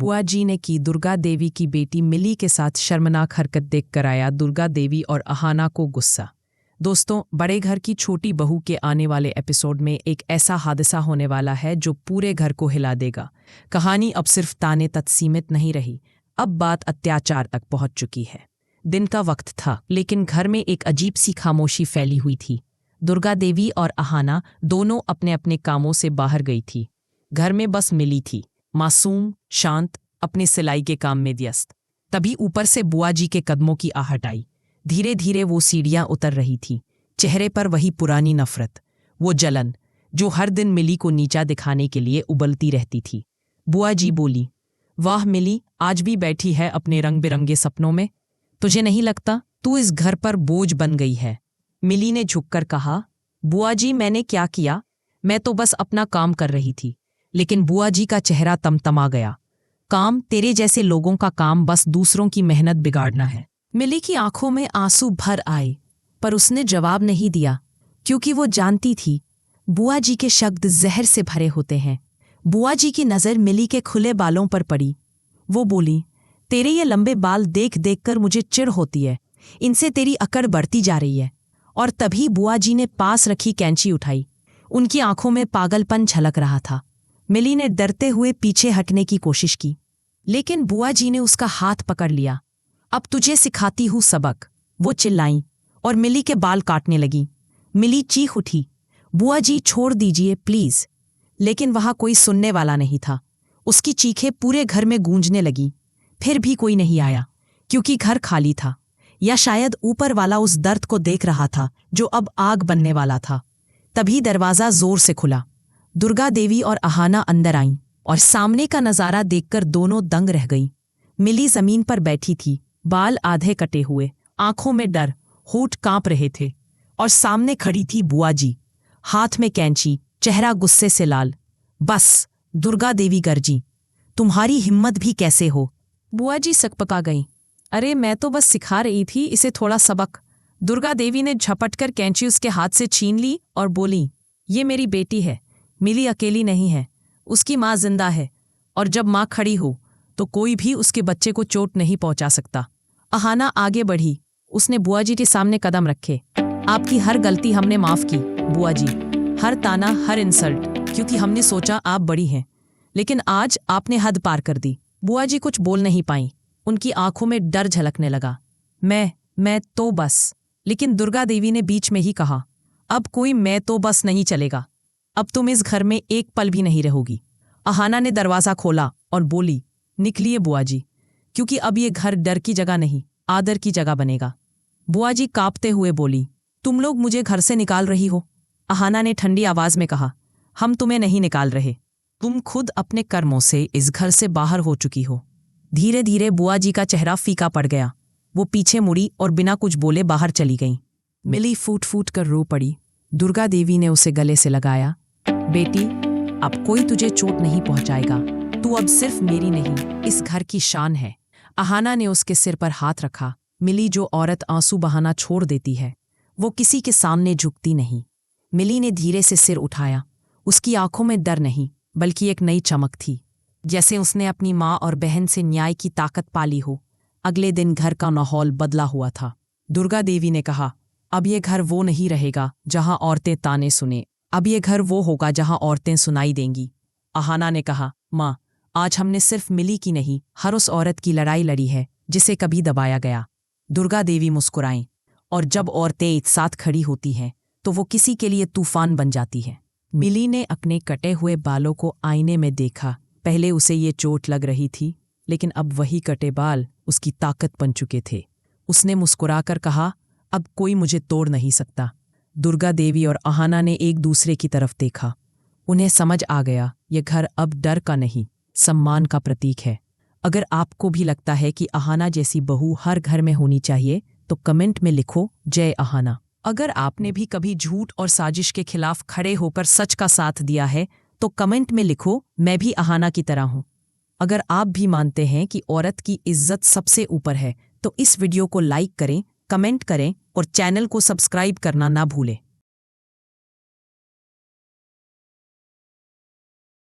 बुआ जी ने की दुर्गा देवी की बेटी मिली के साथ शर्मनाक हरकत देखकर आया दुर्गा देवी और अहाना को गुस्सा। दोस्तों, बड़े घर की छोटी बहू के आने वाले एपिसोड में एक ऐसा हादसा होने वाला है जो पूरे घर को हिला देगा। कहानी अब सिर्फ ताने तक सीमित नहीं रही, अब बात अत्याचार तक पहुंच चुकी है। दिन का वक्त था, लेकिन घर में एक अजीब सी खामोशी फैली हुई थी। दुर्गा देवी और अहाना दोनों अपने अपने कामों से बाहर गई थी। घर में बस मिली थी, मासूम, शांत, अपने सिलाई के काम में व्यस्त। तभी ऊपर से बुआ जी के कदमों की आहट आई। धीरे धीरे वो सीढ़ियां उतर रही थी। चेहरे पर वही पुरानी नफरत, वो जलन जो हर दिन मिली को नीचा दिखाने के लिए उबलती रहती थी। बुआ जी बोली, वाह मिली, आज भी बैठी है अपने रंग बिरंगे सपनों में। तुझे नहीं लगता तू इस घर पर बोझ बन गई है? मिली ने झुककर कहा, बुआ जी मैंने क्या किया, मैं तो बस अपना काम कर रही थी। लेकिन बुआ जी का चेहरा तमतमा गया। काम? तेरे जैसे लोगों का काम बस दूसरों की मेहनत बिगाड़ना है। मिली की आंखों में आंसू भर आए, पर उसने जवाब नहीं दिया, क्योंकि वो जानती थी बुआ जी के शब्द जहर से भरे होते हैं। बुआ जी की नज़र मिली के खुले बालों पर पड़ी। वो बोली, तेरे ये लंबे बाल देख देख कर मुझे चिढ़ होती है, इनसे तेरी अकड़ बढ़ती जा रही है। और तभी बुआ जी ने पास रखी कैंची उठाई। उनकी आंखों में पागलपन झलक रहा था। मिली ने डरते हुए पीछे हटने की कोशिश की, लेकिन बुआ जी ने उसका हाथ पकड़ लिया। अब तुझे सिखाती हूँ सबक, वो चिल्लाई और मिली के बाल काटने लगी। मिली चीख उठी, बुआ जी छोड़ दीजिए प्लीज। लेकिन वहां कोई सुनने वाला नहीं था। उसकी चीखें पूरे घर में गूंजने लगी। फिर भी कोई नहीं आया, क्योंकि घर खाली था, या शायद ऊपर वाला उस दर्द को देख रहा था जो अब आग बनने वाला था। तभी दरवाजा जोर से खुला। दुर्गा देवी और अहाना अंदर आईं और सामने का नजारा देखकर दोनों दंग रह गईं। मिली जमीन पर बैठी थी, बाल आधे कटे हुए, आंखों में डर, होठ कांप रहे थे। और सामने खड़ी थी बुआ जी, हाथ में कैंची, चेहरा गुस्से से लाल। बस, दुर्गा देवी गरजी, तुम्हारी हिम्मत भी कैसे हो? बुआ जी सकपका गईं। अरे मैं तो बस सिखा रही थी इसे थोड़ा सबक। दुर्गा देवी ने झपटकर कैंची उसके हाथ से छीन ली और बोली, ये मेरी बेटी है, मिली अकेली नहीं है, उसकी माँ जिंदा है, और जब माँ खड़ी हो तो कोई भी उसके बच्चे को चोट नहीं पहुंचा सकता। अहाना आगे बढ़ी, उसने बुआ जी के सामने कदम रखे। आपकी हर गलती हमने माफ की बुआ जी, हर ताना, हर इंसल्ट, क्योंकि हमने सोचा आप बड़ी हैं। लेकिन आज आपने हद पार कर दी। बुआ जी कुछ बोल नहीं पाई, उनकी आंखों में डर झलकने लगा। मैं तो बस। लेकिन दुर्गा देवी ने बीच में ही कहा, अब कोई मैं तो बस नहीं चलेगा, अब तुम इस घर में एक पल भी नहीं रहोगी। अहाना ने दरवाजा खोला और बोली, निकलिए बुआ जी, क्योंकि अब ये घर डर की जगह नहीं, आदर की जगह बनेगा। बुआ जी कांपते हुए बोली, तुम लोग मुझे घर से निकाल रही हो? अहाना ने ठंडी आवाज में कहा, हम तुम्हें नहीं निकाल रहे, तुम खुद अपने कर्मों से इस घर से बाहर हो चुकी हो। धीरे धीरे बुआ जी का चेहरा फीका पड़ गया। वो पीछे मुड़ी और बिना कुछ बोले बाहर चली गईं। मिली फूट फूट कर रो पड़ी। दुर्गा देवी ने उसे गले से लगाया, बेटी, अब कोई तुझे चोट नहीं पहुंचाएगा, तू अब सिर्फ मेरी नहीं, इस घर की शान है। अहाना ने उसके सिर पर हाथ रखा। मिली जो औरत आंसू बहाना छोड़ देती है, वो किसी के सामने झुकती नहीं। मिली ने धीरे से सिर उठाया। उसकी आंखों में डर नहीं, बल्कि एक नई चमक थी, जैसे उसने अपनी माँ और बहन से न्याय की ताकत पाली हो। अगले दिन घर का माहौल बदला हुआ था। दुर्गा देवी ने कहा, अब ये घर वो नहीं रहेगा जहां औरतें ताने सुने, अब ये घर वो होगा जहां औरतें सुनाई देंगी। अहाना ने कहा, माँ, आज हमने सिर्फ मिली की नहीं, हर उस औरत की लड़ाई लड़ी है जिसे कभी दबाया गया। दुर्गा देवी मुस्कुराईं, और जब औरतें एक साथ खड़ी होती हैं तो वो किसी के लिए तूफान बन जाती है। मिली ने अपने कटे हुए बालों को आईने में देखा। पहले उसे ये चोट लग रही थी, लेकिन अब वही कटे बाल उसकी ताकत बन चुके थे। उसने मुस्कुराकर कहा, अब कोई मुझे तोड़ नहीं सकता। दुर्गा देवी और अहाना ने एक दूसरे की तरफ देखा। उन्हें समझ आ गया, ये घर अब डर का नहीं, सम्मान का प्रतीक है। अगर आपको भी लगता है कि अहाना जैसी बहू हर घर में होनी चाहिए, तो कमेंट में लिखो, जय अहाना। अगर आपने भी कभी झूठ और साजिश के खिलाफ खड़े होकर सच का साथ दिया है, तो कमेंट में लिखो, मैं भी अहाना की तरह हूं। अगर आप भी मानते हैं कि औरत की इज्जत सबसे ऊपर है, तो इस वीडियो को लाइक करें, कमेंट करें और चैनल को सब्सक्राइब करना ना भूलें।